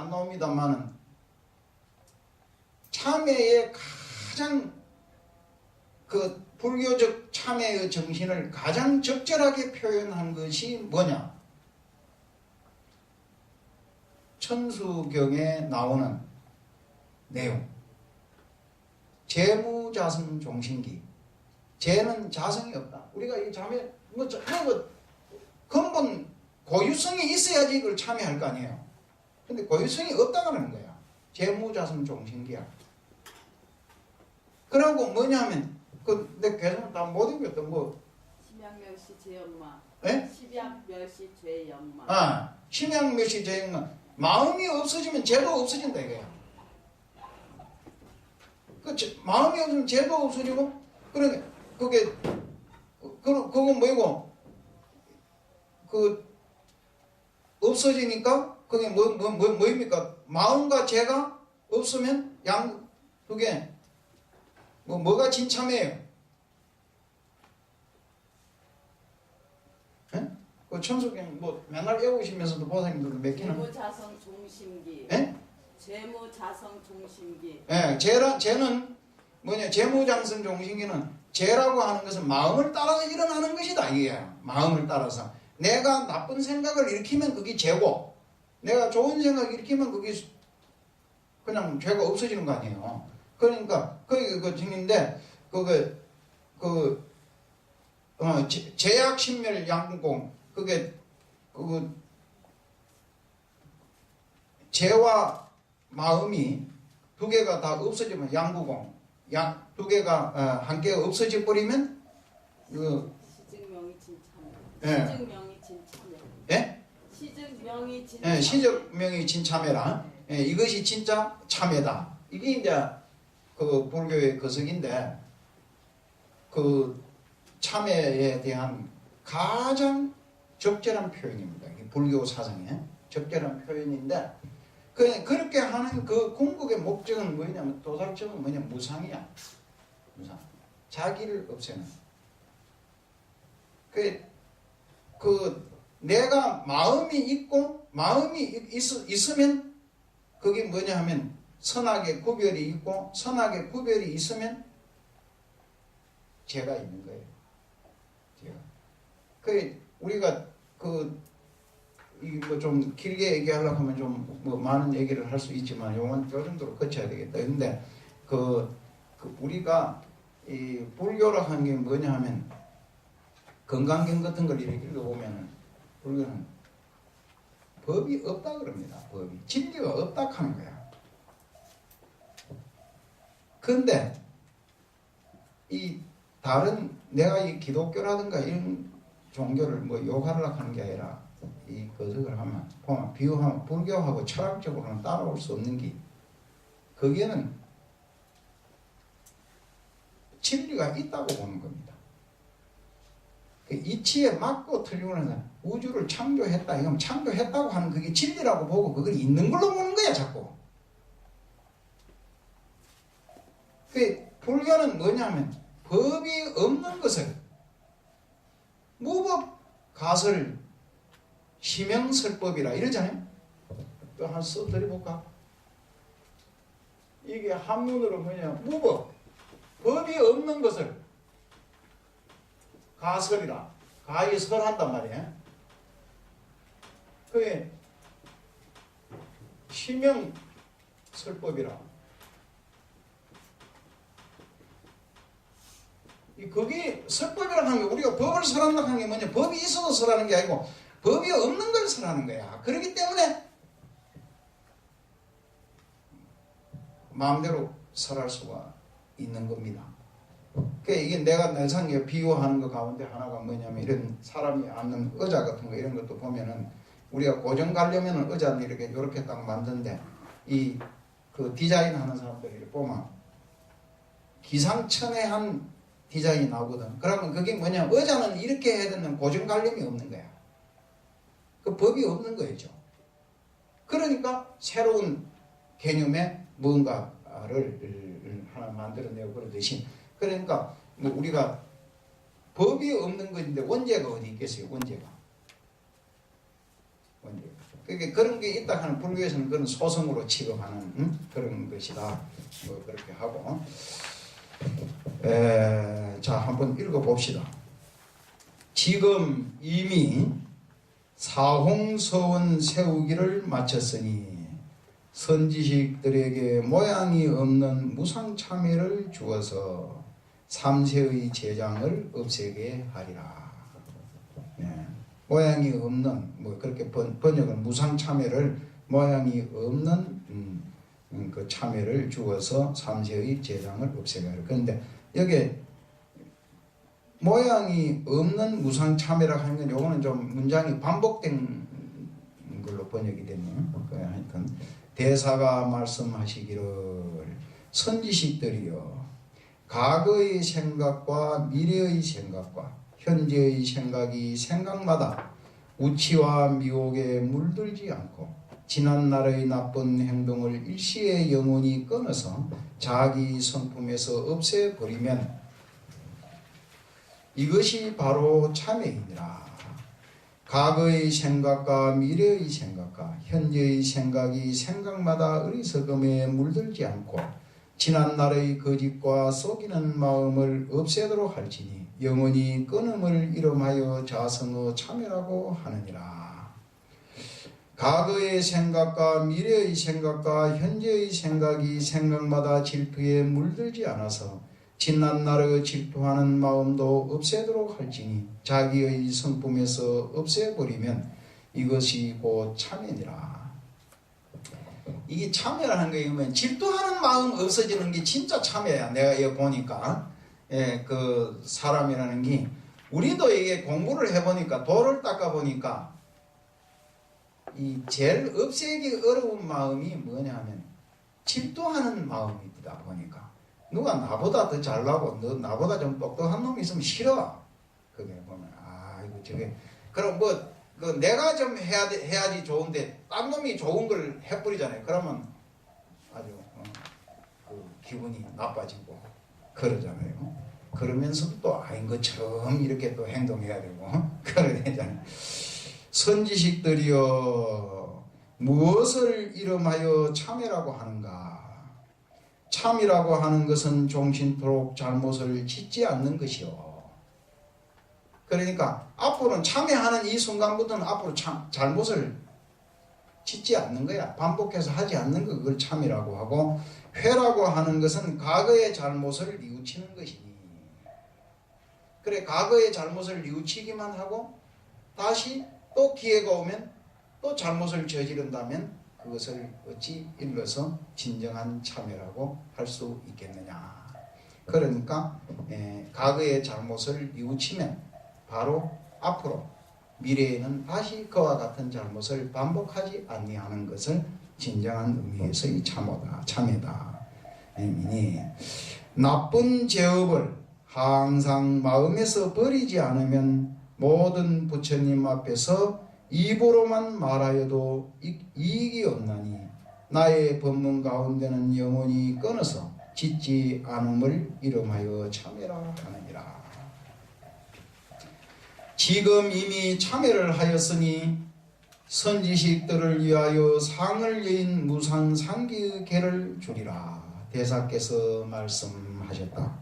안 나옵니다만은 참회의 가장 그 불교적 참회의 정신을 가장 적절하게 표현한 것이 뭐냐? 천수경에 나오는 내용. 재무자성 종신기. 재는 자성이 없다. 우리가 이 참회 뭐 근본 고유성이 있어야지 이걸 참여할 거 아니에요. 근데 고유성이 없다고 하는 거야. 재무자성 종신기야. 그러고 뭐냐면 내 계속 다 못 읽었던 뭐 심양멸시 죄영마. 예? 심양멸시 죄영마. 아, 심양멸시 죄영마. 마음이 없어지면 죄도 없어진다 이거야. 마음이 없으면 죄도 없어지고 그러니까 그거 뭐이고 없어지니까 그게 뭐입니까? 마음과 죄가 없으면 그게 뭐가 진참이에요? 예? 그 천수경 맨날 외우시면서도 보살님들도 몇 개는 재무자성 종심기. 예? 재무자성 종심기. 예, 죄는 뭐냐? 재무장성 종신기는 죄라고 하는 것은 마음을 따라서 일어나는 것이다 이게 마음을 따라서 내가 나쁜 생각을 일으키면 그게 죄고 내가 좋은 생각을 일으키면 그게 그냥 죄가 없어지는 거 아니에요. 그러니까 그게 증인데 제약신멸 양공 그게 죄와 마음이 두 개가 다 없어지면 양구공 두 개가 한 개가 없어져 버리면 시증명이 진참해. 예. 시증명이 진참해. 예? 시증명이 진참해. 예, 시적명이 진참회라. 예, 이것이 진짜 참회다. 이게 이제 그 불교의 거석인데 그 참회에 대한 가장 적절한 표현입니다. 불교 사상의 적절한 표현인데 그렇게 하는 그 궁극의 목적은 뭐냐면 도살적은 뭐냐 무상이야. 무상. 자기를 없애는. 내가 마음이 있고 마음이 있으면 그게 뭐냐 하면 선악의 구별이 있고 선악의 구별이 있으면 죄가 있는 거예요. 죄가. 우리가 이거 좀 길게 얘기하려고 하면 좀 많은 얘기를 할 수 있지만 요건 요 정도로 거쳐야 되겠다. 근데 우리가 이 불교라 하는 게 뭐냐 하면 건강경 같은 걸 이렇게 읽어보면은 불교는 법이 없다 그럽니다. 법이. 진리가 없다 하는 거야. 근데 내가 이 기독교라든가 이런 종교를 욕하려고 하는 게 아니라 이 거석을 보면 비유하면 불교하고 철학적으로는 따라올 수 없는 게 거기에는 진리가 있다고 보는 겁니다. 그 이치에 맞고 틀리고는 우주를 창조했다. 이건 창조했다고 하는 그게 진리라고 보고 그걸 있는 걸로 보는 거야 자꾸. 그 불교는 뭐냐면 법이 없는 것을 무법 가설 심형설법이라 이러잖아요. 또 한 써드려볼까? 이게 한문으로 뭐냐 무법 법이 없는 것을 가설이라 가히 설한단 말이에요. 그게 심형설법이라 그게 설법이라고 하는 게 우리가 법을 설한다고 하는 게 뭐냐 법이 있어서 설하는 게 아니고 법이 없는 걸 설하는 거야. 그렇기 때문에 마음대로 설할 수가 있는 겁니다. 이게 내가 늘상 비유하는 것 가운데 하나가 뭐냐면 이런 사람이 앉는 의자 같은 거 이런 것도 보면은 우리가 고정 가려면은 의자는 이렇게 딱 만드는데 그 디자인 하는 사람들이 보면 기상천외한 디자인이 나오거든. 그러면 그게 뭐냐 의자는 이렇게 해야 되는 고정 관념이 없는 거야. 그 법이 없는 거죠. 그러니까 새로운 개념의 뭔가를 하나 만들어내고 그러듯이 그러니까 우리가 법이 없는 것인데 원죄가 어디 있겠어요? 원죄가 그러니까 그런 게 있다 하는 불교에서는 그런 소성으로 취급하는 그런 것이다. 뭐 그렇게 하고 자 한번 읽어봅시다. 지금 이미 사홍서원 세우기를 마쳤으니 선지식들에게 모양이 없는 무상참회를 주어서 삼세의 재장을 없애게 하리라. 네. 모양이 없는 뭐 그렇게 번역은 무상참회를 모양이 없는 그 참회를 주어서 삼세의 재장을 없애게 하리라. 그런데 여기 모양이 없는 무상참회라고 하는 건 요거는 좀 문장이 반복된 걸로 번역이 됐네요. 하여튼 대사가 말씀하시기를 선지식들이여 과거의 생각과 미래의 생각과 현재의 생각이 생각마다 우치와 미혹에 물들지 않고 지난날의 나쁜 행동을 일시에 영원히 끊어서 자기 성품에서 없애버리면 이것이 바로 참회이니라. 과거의 생각과 미래의 생각과 현재의 생각이 생각마다 어리석음에 물들지 않고 지난날의 거짓과 속이는 마음을 없애도록 할지니 영원히 끊음을 이름하여 자성의 참회라고 하느니라. 과거의 생각과 미래의 생각과 현재의 생각이 생각마다 질투에 물들지 않아서 지난날의 질투하는 마음도 없애도록 할지니 자기의 성품에서 없애버리면 이것이 곧 참회니라. 이게 참회라는 거 보면 질투하는 마음 없어지는 게 진짜 참회야. 내가 이거 보니까 그 사람이라는 게 우리도 이게 공부를 해보니까 도를 닦아보니까 이 제일 없애기 어려운 마음이 뭐냐 하면 질투하는 마음이다 보니까 누가 나보다 더 잘나고 너 나보다 좀 똑똑한 놈이 있으면 싫어. 그게 보면 이거 저게 그럼 뭐 그 내가 좀 해야지 좋은데 딴 놈이 좋은 걸 해버리잖아요. 그러면 아주 그 기분이 나빠지고 그러잖아요. 그러면서도 또 아닌 것처럼 이렇게 또 행동해야 되고 그래야 되잖아요. 선지식들이여 무엇을 이름하여 참회라고 하는가? 참이라고 하는 것은 종신토록 잘못을 짓지 않는 것이요. 그러니까 앞으로는 참회하는 이 순간부터는 앞으로 잘못을 짓지 않는 거야. 반복해서 하지 않는 거 그걸 참이라고 하고 회라고 하는 것은 과거의 잘못을 뉘우치는 것이니 그래 과거의 잘못을 뉘우치기만 하고 다시 또 기회가 오면 또 잘못을 저지른다면 그것을 어찌 일러서 진정한 참회라고 할 수 있겠느냐. 그러니까 과거의 잘못을 뉘우치면 바로 앞으로 미래에는 다시 그와 같은 잘못을 반복하지 아니하는 것을 진정한 의미에서의 참회다. 나쁜 죄업을 항상 마음에서 버리지 않으면 모든 부처님 앞에서 입으로만 말하여도 이익이 없나니 나의 법문 가운데는 영원히 끊어서 짓지 않음을 이름하여 참회라 하느니라. 지금 이미 참회를 하였으니 선지식들을 위하여 상을 여인 무상상기의 계를 주리라. 대사께서 말씀하셨다.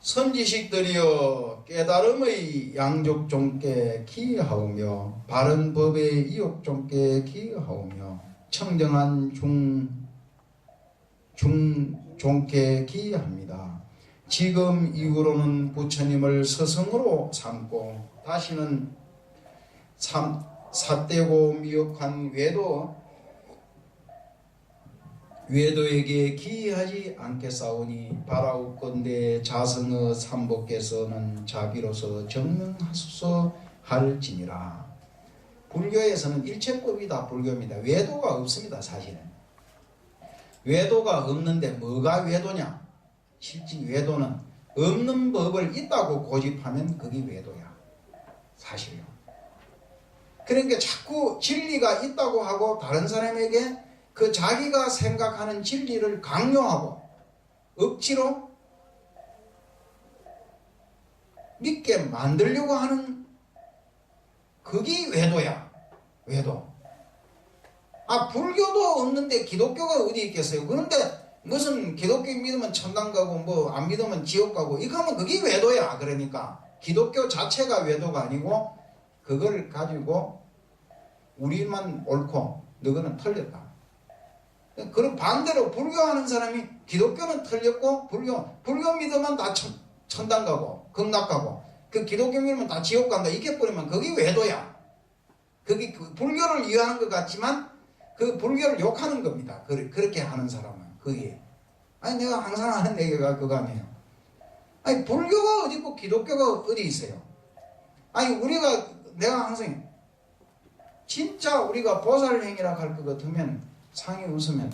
선지식들이여 깨달음의 양족종께 기하오며 바른 법의 이욕종께 기하오며 청정한 중종께 기합니다. 지금 이후로는 부처님을 스승으로 삼고 다시는 삿되고 미혹한 외도에게 기이하지 않겠사오니 바라옵건대 자성의 삼보께서는 자비로서 정명하소서 할지니라. 불교에서는 일체법이 다 불교입니다. 외도가 없습니다. 사실은 외도가 없는데 뭐가 외도냐? 실제 외도는 없는 법을 있다고 고집하면 그게 외도야. 사실요. 그러니까 자꾸 진리가 있다고 하고 다른 사람에게 그 자기가 생각하는 진리를 강요하고 억지로 믿게 만들려고 하는 그게 외도야. 외도. 불교도 없는데 기독교가 어디 있겠어요? 그런데 무슨 기독교 믿으면 천당 가고 뭐 안 믿으면 지옥 가고 이거 하면 그게 외도야. 그러니까 기독교 자체가 외도가 아니고 그걸 가지고 우리만 옳고 너희는 틀렸다. 그럼 반대로 불교하는 사람이 기독교는 틀렸고 불교 믿으면 다 천당 가고 극락 가고 그 기독교 믿으면 다 지옥 간다. 이렇게 뿌리면 그게 외도야. 그게 그 불교를 이해하는 것 같지만 그 불교를 욕하는 겁니다. 그렇게 하는 사람은 그게. 내가 항상 하는 얘기가 그거 아니에요. 불교가 어디 있고 기독교가 어디 있어요? 내가 항상 진짜 우리가 보살행위라 할 것 같으면 상이 웃으면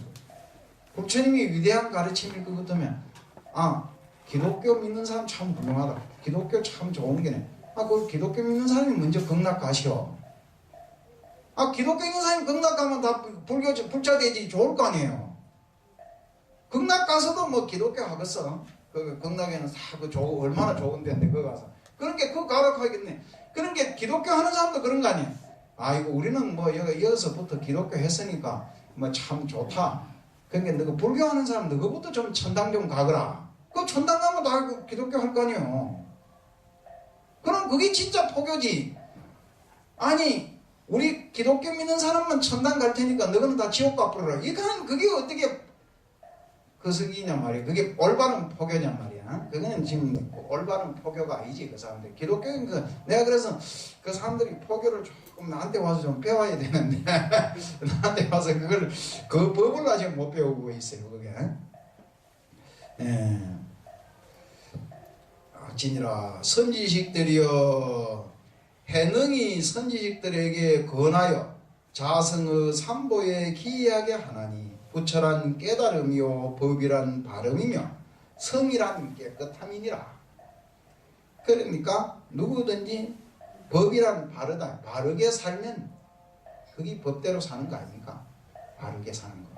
부처님이 위대한 가르침일 것 같으면 기독교 믿는 사람 참 훌륭하다. 기독교 참 좋은 게네. 그 기독교 믿는 사람이 먼저 극락 가시오. 기독교 있는 사람이 극락 가면 다 불자 되지 좋을 거 아니에요. 극락 가서도 뭐 기독교 하겠어. 그 극락에는 다 얼마나 좋은 데인데 그거 가서. 그러니까 그거 가락하겠네. 그러니까 기독교 하는 사람도 그런 거 아니에요. 이거 우리는 뭐 여기서부터 기독교 했으니까 뭐 참 좋다. 그러니까 너가 불교하는 사람 너거부터 좀 천당 좀 가거라. 그 천당 가면 다 기독교 할 거 아니에요. 그럼 그게 진짜 포교지. 우리 기독교 믿는 사람만 천당 갈 테니까 너희는 다 지옥 가버려라. 이거는 그게 어떻게 거석이냐 말이야. 그게 올바른 포교냐 말이야. 그거는 지금 올바른 포교가 아니지. 그 사람들 기독교인 내가 그래서 그 사람들이 포교를 조금 나한테 와서 좀 배워야 되는데 나한테 와서 그 법을 아직 못 배우고 있어요. 그게. 지니라 선지식들이여 해능이 선지식들에게 권하여 자성의 삼보에 기이하게 하나니 부처란 깨달음이요 법이란 발음이며 성이란 깨끗함이니라. 그러니까 누구든지 법이란 바르다. 바르게 살면 그게 법대로 사는 거 아닙니까? 바르게 사는 거.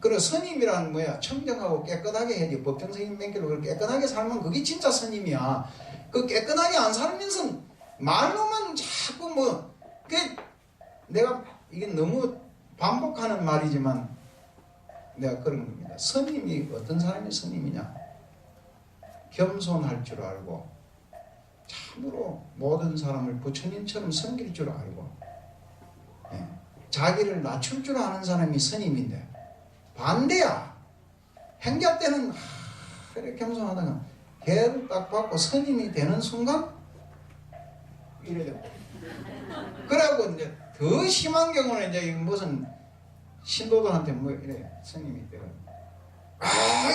그리고 스님이란 뭐야? 청정하고 깨끗하게 해야지. 법정스님 맹길로 깨끗하게 살면 그게 진짜 스님이야. 그 깨끗하게 안 살면서 말로만 자꾸 내가 이게 너무 반복하는 말이지만 내가 그런 겁니다. 스님이 어떤 사람이 스님이냐? 겸손할 줄 알고 참으로 모든 사람을 부처님처럼 섬길 줄 알고 자기를 낮출 줄 아는 사람이 스님인데 반대야. 행자 때는 이렇게 겸손하다가 개를 딱 받고 스님이 되는 순간 이래 되고 그래갖고 이제 더 심한 경우는 이제 무슨 신도들한테 뭐 이래 스님이 되고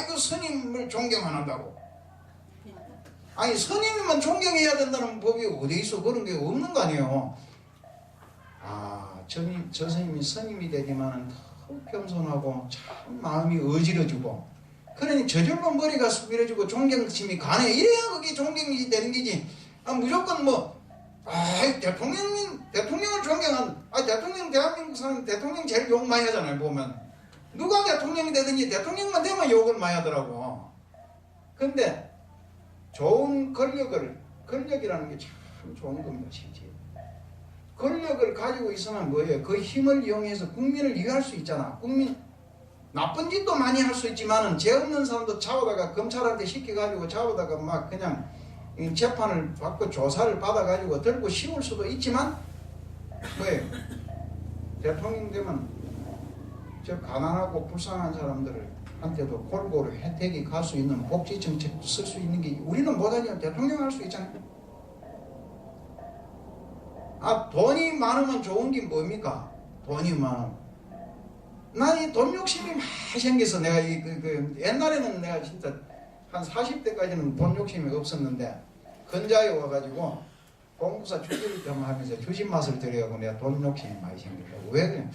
그 스님을 존경 안 한다고. 스님이만 존경해야 된다는 법이 어디 있어? 그런 게 없는 거 아니에요. 저 스님이 스님이 되지만은 더 겸손하고 참 마음이 어지러지고 그러니 저절로 머리가 숙여지고 존경심이 가네. 이래야 그게 존경이 되는 거지. 무조건 대통령을 존경한 대통령 대한민국 사람 대통령 제일 욕 많이 하잖아요. 보면 누가 대통령이 되든지 대통령만 되면 욕을 많이 하더라고. 근데 좋은 권력이라는 게 참 좋은 겁니다. 실제 권력을 가지고 있으면 뭐예요? 그 힘을 이용해서 국민을 이해할 수 있잖아. 나쁜 짓도 많이 할 수 있지만은 죄 없는 사람도 잡아다가 검찰한테 시켜가지고 잡아다가 막 그냥 재판을 받고 조사를 받아가지고 들고 씌울 수도 있지만 뭐예요? 대통령 되면 저 가난하고 불쌍한 사람들한테도 골고루 혜택이 갈 수 있는 복지 정책도 쓸 수 있는 게 우리는 못하지만 대통령 할 수 있잖아요. 돈이 많으면 좋은 게 뭡니까? 돈이 많으면 난 이 돈 욕심이 많이 생겨서 내가 옛날에는 내가 진짜 한 40대까지는 돈 욕심이 없었는데 근자에 와가지고 공부사 주식을 좀 하면서 주식 맛을 들여가고 내가 돈 욕심이 많이 생겼다고. 왜 그래?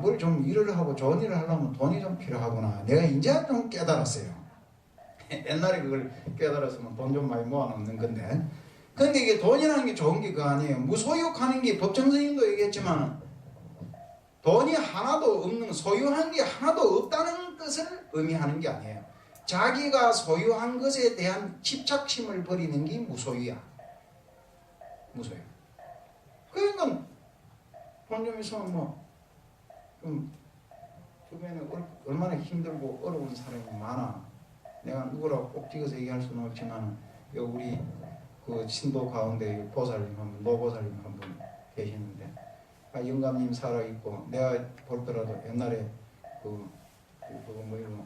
뭘 좀 일을 하고 좋은 일을 하려면 돈이 좀 필요하구나. 내가 이제 좀 깨달았어요. 옛날에 그걸 깨달았으면 돈 좀 많이 모아놓는 건데. 근데 이게 돈이라는 게 좋은 게 그거 아니에요. 무소유하는 게 법정스님도 얘기했지만 돈이 하나도 없는, 소유한 게 하나도 없다는 것을 의미하는 게 아니에요. 자기가 소유한 것에 대한 집착심을 버리는 게 무소유야. 무소유. 그러니까 돈 좀 있으면 뭐 좀 주변에 얼마나 힘들고 어려운 사람이 많아. 내가 누구라고 꼭 찍어서 얘기할 수는 없지만 우리 그 신도 가운데 보살님 한 분, 노보살님 한 분 계시는데 영감님 살아 있고 내가 볼더라도 옛날에 그거 뭐이고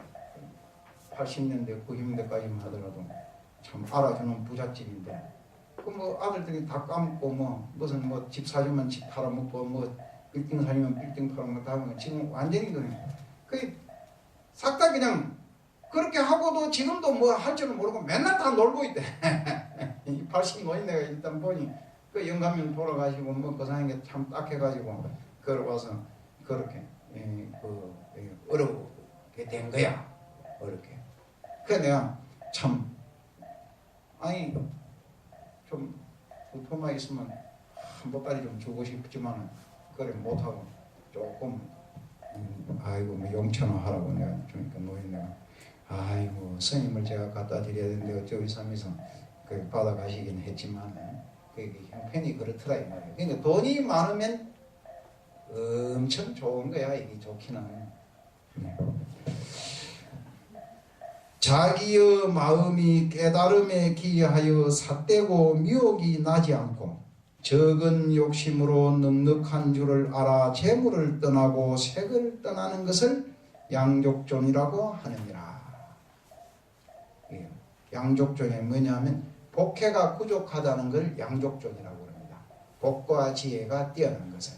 80년대 90년대까지만 하더라도 참 알아주는 부잣집인데 그 뭐 아들들이 다 까먹고 뭐 무슨 뭐 집 사주면 집 팔아먹고 뭐 빌딩 사주면 빌딩 팔아먹고 다 하면 지금 완전히 싹 다 그냥 그렇게 하고도 지금도 뭐 할 줄은 모르고 맨날 다 놀고 있대. 이 80 내가 일단 보니 그 영감님 돌아가시고 뭐 그 사람이 참 딱해가지고 걸어와서 그렇게 어렵게 된 거야. 어렵게. 그래 내가 참 아니 좀 부모가 있으면 한 보따리 좀 주고 싶지만 그래 못하고 조금 아이고 뭐 용천을 하라고 내가 주니까 노인네가 아이고 스님을 제가 갖다 드려야 되는데 어쩌고 하면서 그 받아가시긴 했지만 그게 형편이 그렇더라 이 말이에요. 그러니까 돈이 많으면 엄청 좋은 거야. 이게 좋기는. 자기의 마음이 깨달음에 기하여 삿되고 미혹이 나지 않고 적은 욕심으로 넉넉한 줄을 알아 재물을 떠나고 색을 떠나는 것을 양족존이라고 하느니라. 양족존이 뭐냐면 복해가 부족하다는 걸 양족존이라고 합니다. 복과 지혜가 뛰어난 것을.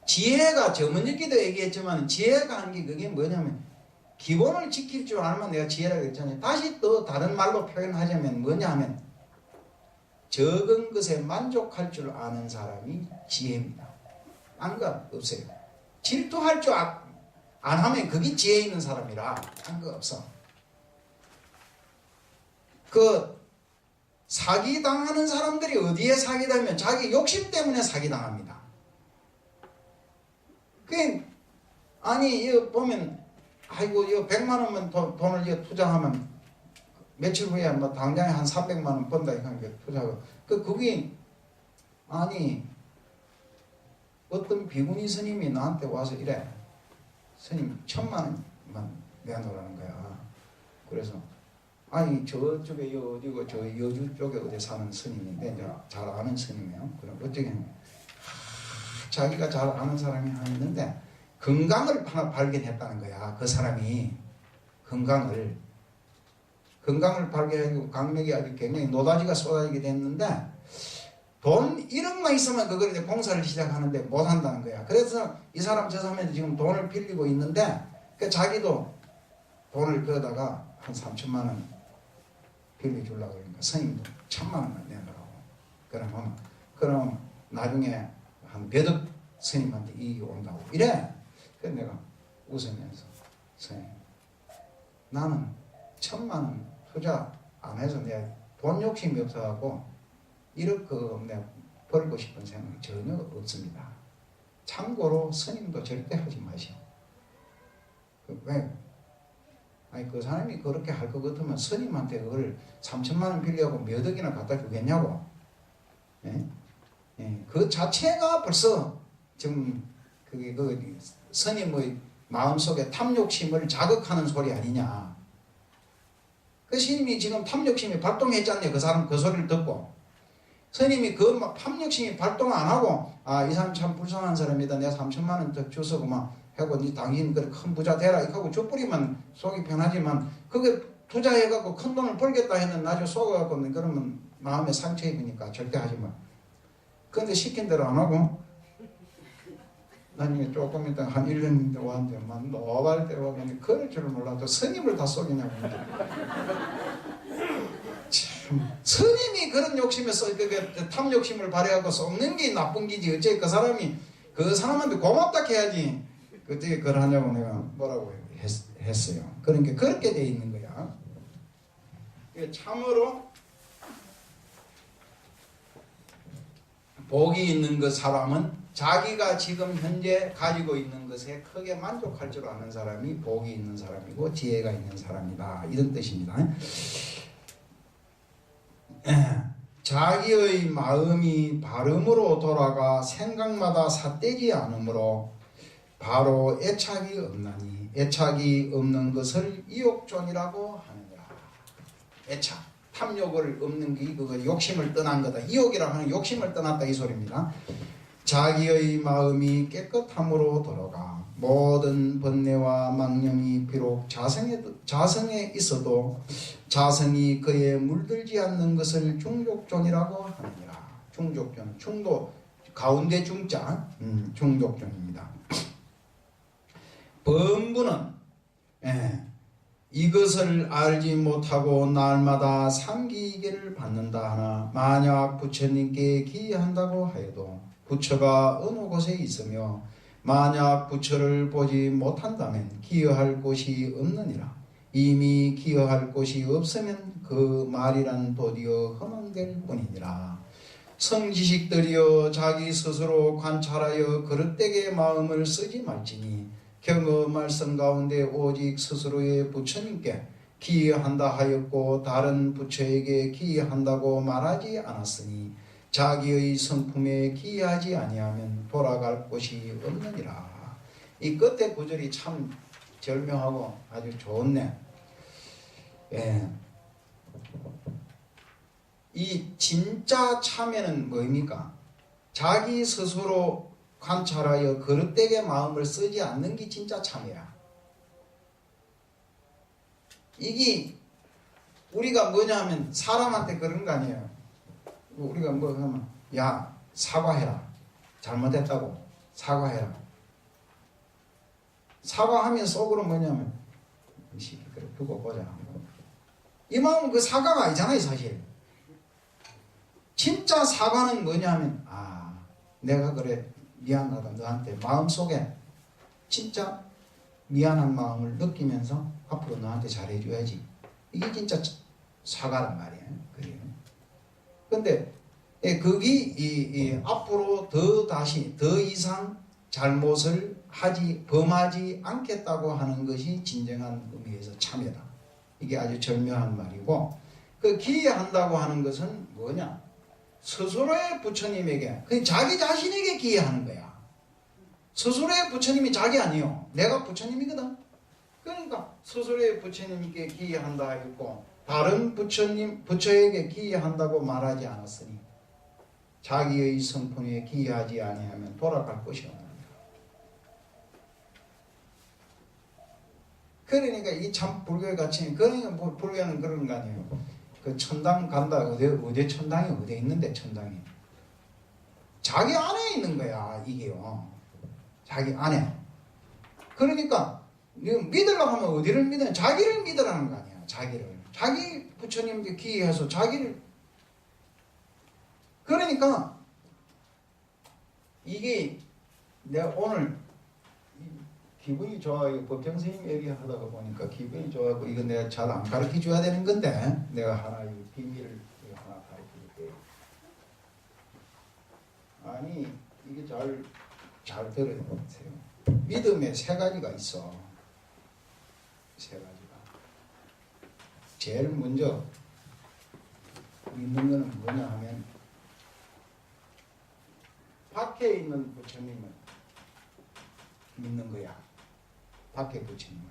지혜가 저번에도 얘기했지만 지혜가 한 게 그게 뭐냐면 기본을 지킬 줄 알면 내가 지혜라고 했잖아요. 다시 또 다른 말로 표현하자면 뭐냐 하면 적은 것에 만족할 줄 아는 사람이 지혜입니다. 딴 거 없어요. 질투할 줄 안 하면 그게 지혜 있는 사람이라 딴 거 없어. 그 사기당하는 사람들이 어디에 사기당하면 자기 욕심 때문에 사기당합니다. 아니 이거 보면 아이고 이거 100만 원만 돈을 이거 투자하면 며칠 후에 뭐 당장에 한 300만 원 번다 이렇게 투자하고 그게 아니 어떤 비구니 스님이 나한테 와서 이래 스님 1000만 원만 내놓으라는 거야. 그래서 아니 저쪽에 어디고 저 여주 쪽에 어디 사는 스님인데 이제 잘 아는 스님이에요. 그럼 어떻게 자기가 잘 아는 사람이 하나 있는데 건강을 하나 발견했다는 거야. 그 사람이 건강을 발견해가지고 강력이 아주 굉장히 노다지가 쏟아지게 됐는데 돈 1억만 있으면 그걸 이제 공사를 시작하는데 못한다는 거야. 그래서 이 사람 저 사람한테 지금 돈을 빌리고 있는데 그 자기도 돈을 그러다가 한 3천만 원 빌려주려고 그러니까 스님도 1000만 원만 내놓으라고. 그럼 나중에 한 몇 억 스님한테 이익이 온다고 이래. 그래서 내가 웃으면서 스님 나는 1000만 원 투자 안 해서 내가 돈 욕심이 없어갖고 1억 내가 벌고 싶은 생각이 전혀 없습니다. 참고로 스님도 절대 하지 마시오. 왜? 아니 그 사람이 그렇게 할 것 같으면 스님한테 그걸 3천만 원 빌려고 몇 억이나 갖다 주겠냐고. 예? 예, 그 자체가 벌써 지금 그게 그 스님의 마음속에 탐욕심을 자극하는 소리 아니냐. 그 스님이 지금 탐욕심이 발동했잖아요. 그 사람 그 소리를 듣고 스님이 그 탐욕심이 발동 안 하고 아, 이 사람 참 불쌍한 사람이다. 내가 3천만 원 더 줘서 그만 하고 니 당신 그 큰 부자 되라 이렇게 하고 줘버리면 속이 편하지만 그게 투자해갖고 큰 돈을 벌겠다 했는 나중에 속아갖고 그러면 마음에 상처 입으니까 절대 하지 마. 그런데 시킨 대로 안 하고 나중에 조금 있다 한 1년 왔는데 막 노발 때와 근데 그럴 줄 몰라도 스님을 다 속이냐고. 참 스님이 그런 욕심에서 탐 욕심을 발휘하고 썩는 게 나쁜 기지. 어째 그 사람이 그 사람한테 고맙다 해야지. 그때 그걸 하냐고 내가 뭐라고 했어요. 그러니까 그렇게 돼 있는 거야. 참으로 복이 있는 그 사람은 자기가 지금 현재 가지고 있는 것에 크게 만족할 줄 아는 사람이 복이 있는 사람이고 지혜가 있는 사람이다. 이런 뜻입니다. 자기의 마음이 발음으로 돌아가 생각마다 삿되지 않으므로 바로 애착이 없나니 애착이 없는 것을 이욕존이라고 하느니라. 애착, 탐욕을 없는 게 그거 욕심을 떠난 거다. 이욕이라 하는 욕심을 떠났다 이 소리입니다. 자기의 마음이 깨끗함으로 돌아가 모든 번뇌와 망념이 비록 자성에 있어도 자성이 그에 물들지 않는 것을 중족존이라고 하느니라. 중족존, 중도 가운데 중자, 중족존입니다. 범부는 이것을 알지 못하고 날마다 삼기기를 받는다 하나 만약 부처님께 기한다고 하여도 부처가 어느 곳에 있으며 만약 부처를 보지 못한다면 기여할 곳이 없느니라. 이미 기여할 곳이 없으면 그 말이란 도리어 허망될 뿐이니라. 성지식들이여 자기 스스로 관찰하여 그릇되게 마음을 쓰지 말지니 경험할 성 가운데 오직 스스로의 부처님께 기여한다 하였고 다른 부처에게 기여한다고 말하지 않았으니 자기의 성품에 기여하지 아니하면 돌아갈 곳이 없느니라. 이 끝에 구절이 참 절묘하고 아주 좋네. 예. 이 진짜 참회는 뭐입니까? 자기 스스로 관찰하여 그릇되게 마음을 쓰지 않는 게 진짜 참회야. 이게 우리가 뭐냐 하면 사람한테 그런 거 아니에요. 우리가 뭐 하면 야 사과해라. 잘못했다고 사과해라. 사과하면 속으로 뭐냐면 이 새끼 그래 두고 보자. 이 마음은 그 사과가 아니잖아요 사실. 진짜 사과는 뭐냐면 아 내가 그래 미안하다 너한테 마음속에 진짜 미안한 마음을 느끼면서 앞으로 너한테 잘해줘야지. 이게 진짜 사과란 말이에요. 근데 그게 앞으로 더 이상 잘못을 범하지 않겠다고 하는 것이 진정한 의미에서 참여다. 이게 아주 절묘한 말이고 그 기여한다고 하는 것은 뭐냐? 스스로의 부처님에게 자기 자신에게 기여하는 거야. 스스로의 부처님이 자기 아니요. 내가 부처님이거든. 그러니까 스스로의 부처님께 기여한다 했고 다른 부처에게 기여한다고 말하지 않았으니 자기의 성품에 기여하지 아니하면 돌아갈 것이 없는 거야. 그러니까 이 참 불교의 가치는 그러니까 불교는 그런 거 아니에요. 그 천당 간다. 어디 천당이 어디 있는데 천당이 자기 안에 있는 거야 이게요. 자기 안에. 그러니까 믿으려고 하면 어디를 믿어야 자기를 믿으라는 거 아니야. 자기 부처님께 기여해서 자기를. 그러니까 이게 내가 오늘 기분이 좋아요. 법정 선생님 얘기하다가 보니까 기분이 좋아하고 이거 내가 잘 안 가르쳐 줘야 되는 건데 내가 하나 이 비밀을 하나 가르쳐 줄게요. 아니 이게 잘 들어보세요. 믿음에 세 가지가 있어. 세 가지가. 제일 먼저 믿는 거는 뭐냐 하면 밖에 있는 부처님을 믿는 거야. 밖에 부처님을.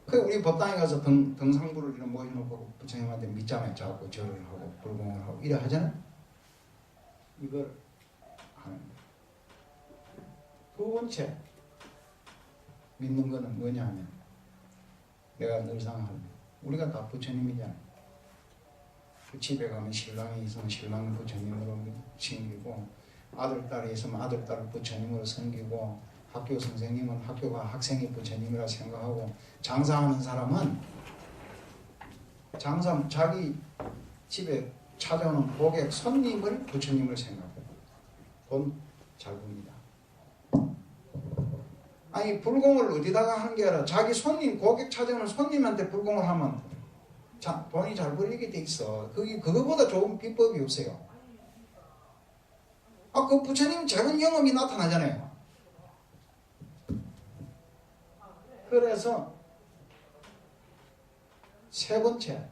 그 우리 법당에 가서 등상부를 이렇게 모셔놓고 부처님한테 밑잠에 자고 절을 하고 불공을 하고 이래 하잖아요. 이걸 하는 거야. 두 번째 믿는 거는 뭐냐 하면 내가 늘상 하는 우리가 다 부처님이잖아요. 그 집에 가면 신랑이 있으면 신랑을 부처님으로 섬기고 아들, 딸이 있으면 아들, 딸을 부처님으로 섬기고 학교 선생님은 학교가 학생이 부처님이라 생각하고 장사하는 사람은 자기 집에 찾아오는 고객, 손님을 부처님을 생각하고 돈 잘 봅니다. 아니 불공을 어디다가 한 게 아니라 자기 손님, 고객 찾아오는 손님한테 불공을 하면 돈이 잘 벌리게 돼 있어. 그거보다 좋은 비법이 없어요. 그 부처님 작은 영업이 나타나잖아요. 그래서 세 번째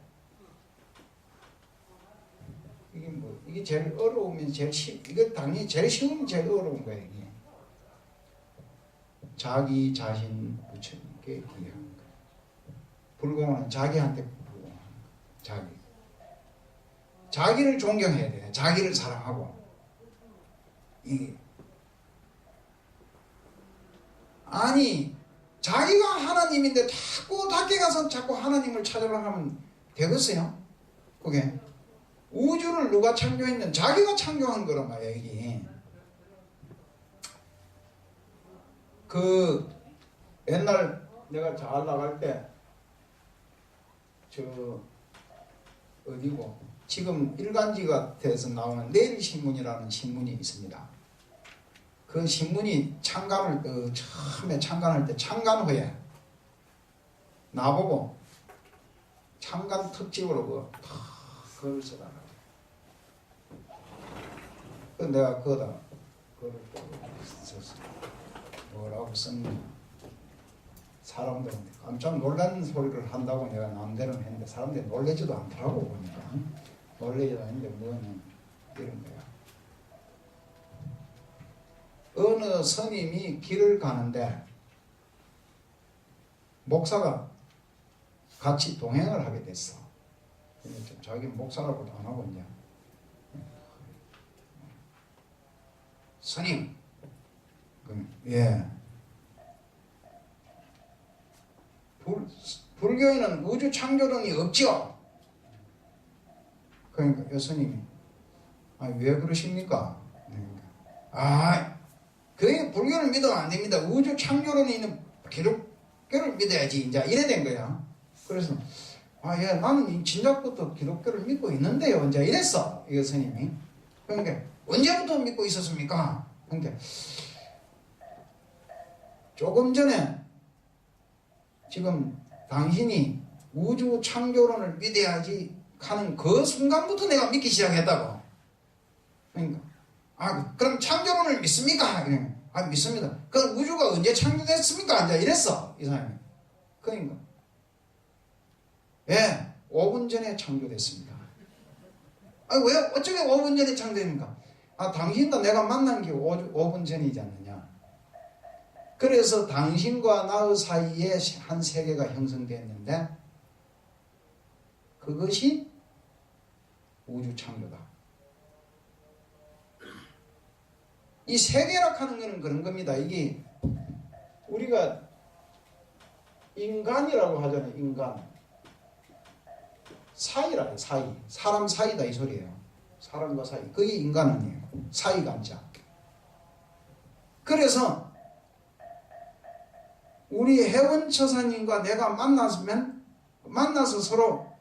이게 제일 어려우면 이거 당연히 제일 쉬우면 제일 어려운 거예요. 이게. 자기 자신 부처님께 기여하는 거예요. 불공은 자기한테 불공하는 거예요. 자기를 존경해야 돼요. 자기를 사랑하고. 아니 자기가 하나님인데 자꾸 밖에 가서 자꾸 하나님을 찾으려고 하면 되겠어요? 그게 우주를 누가 창조했는? 자기가 창조한 거란 말이야. 이게 그 옛날 내가 잘 나갈 때 저 어디고 지금 일간지 같아서 나오는 내일신문이라는 신문이 있습니다. 그 신문이 처음에 창간할 때 창간 후에 나보고 창간 특집으로 그걸 써달라고. 그래서 내가 그거를 썼어. 뭐라고 썼냐. 사람들한테 깜짝 놀라는 소리를 한다고 내가 남대로 했는데 사람들이 놀라지도 않더라고. 보니까 놀라지도 않는데 뭐는 이런 거야. 어느 스님이 길을 가는데 목사가 같이 동행을 하게 됐어. 자기 목사라고도 안 하고 이제 스님, 예. 불교에는 우주 창조론이 없죠. 그러니까 여스님이 왜 그러십니까? 그게 불교를 믿으면 안 됩니다. 우주 창조론에 있는 기독교를 믿어야지. 이제 이래 된 거야. 그래서 예, 나는 진작부터 기독교를 믿고 있는데요. 이제 이랬어. 이 스님이. 그러니까 언제부터 믿고 있었습니까? 그러니까 조금 전에 지금 당신이 우주 창조론을 믿어야지 하는 그 순간부터 내가 믿기 시작했다고. 그러니까 그럼 창조론을 믿습니까? 믿습니다. 그럼 우주가 언제 창조됐습니까? 이제 이랬어 이 사람이. 그러니까 5분 전에 창조됐습니다. 왜 어쩌게 5분 전에 창조됩니까? 당신과 내가 만난 게 5분 전이지 않느냐. 그래서 당신과 나의 사이에 한 세계가 형성되었는데 그것이 우주 창조다. 이 세계락 하는 것은 그런 겁니다. 이게 우리가 인간이라고 하잖아요. 인간. 사이라요. 사이. 사람 사이다 이 소리예요. 사람과 사이. 그게 인간 아니에요. 사이가 앉아. 그래서 우리 해원처사님과 내가 만나서 서로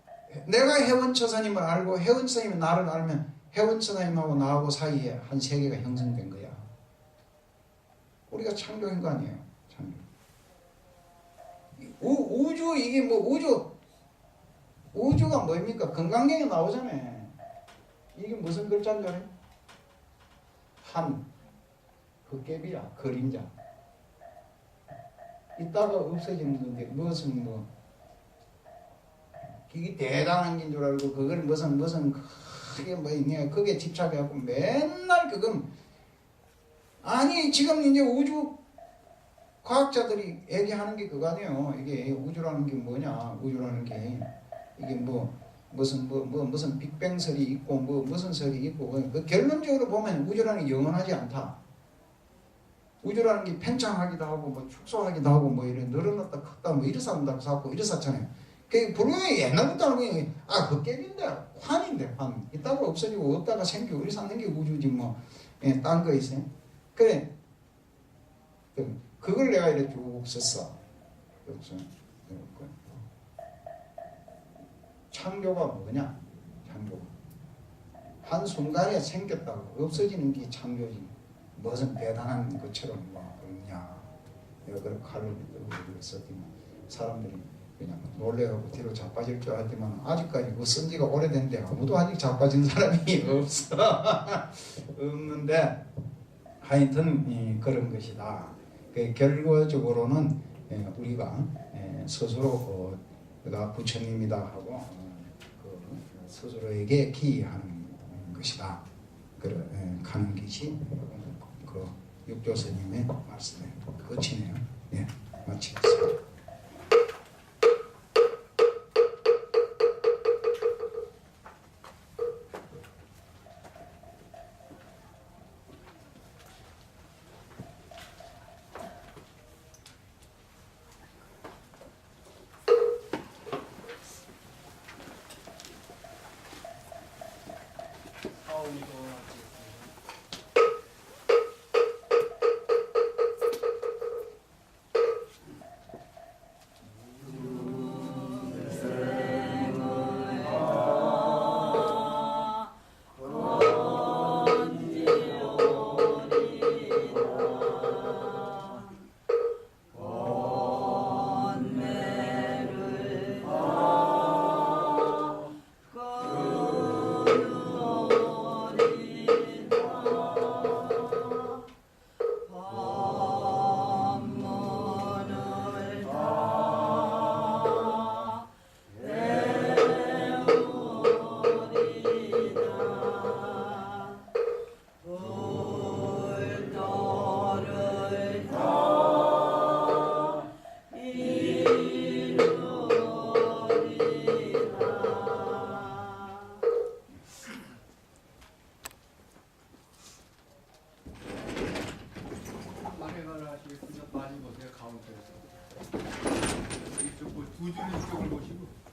내가 해원처사님을 알고 해원처사님이 나를 알면 해원처사님하고 나하고 사이에 한 세계가 형성된 거야. 우리가 창조한 거 아니에요. 창조. 우주 이게 우주가 뭡니까? 건강경에 나오잖아요. 이게 무슨 글자인 줄 알아요? 헛개비야. 그림자. 있다가 없어지는 건데 무슨 이게 대단한 게 줄 알고 그걸 무슨 그게 있냐 그게 집착해갖고 맨날 그건 지금 이제 우주 과학자들이 얘기하는 게 그거 아니에요. 이게 우주라는 게 뭐냐. 우주라는 게 이게 무슨 빅뱅설이 있고 무슨 설이 있고 그 결론적으로 보면 우주라는 게 영원하지 않다. 우주라는 게 팽창하기도 하고 축소하기도 하고 이래 늘어났다 컸다 이랬었다고 자꾸 이랬었잖아요. 그 불교에 옛날부터 알고 있는 게 헛개비인데 환인데 환 있다가 없어지고 없다가 생기고 이래 사는 게 우주지 딴 거 있어요. 그래 그걸 내가 이렇게 쭉 썼어. 창조가 뭐냐? 창조가 한순간에 생겼다고 없어지는 게 창조지. 무슨 대단한 것처럼 그러냐. 내가 그렇게 칼로 썼더니 사람들이 그냥 놀래가고 뒤로 자빠질 줄 알았지만 아직까지 그 쓴 지가 오래된데 아무도 아직 자빠진 사람이 없어. 없는데 하여튼 그런 것이다. 결과적으로는 우리가 스스로 내가 부처님이다 하고 스스로에게 기여하는 것이다. 가는 것이 그 육조 스님의 말씀에 끝이네요. 예, 마치겠습니다. 많이 보세요 가운데에서 이쪽 두 줄 이쪽을 보시고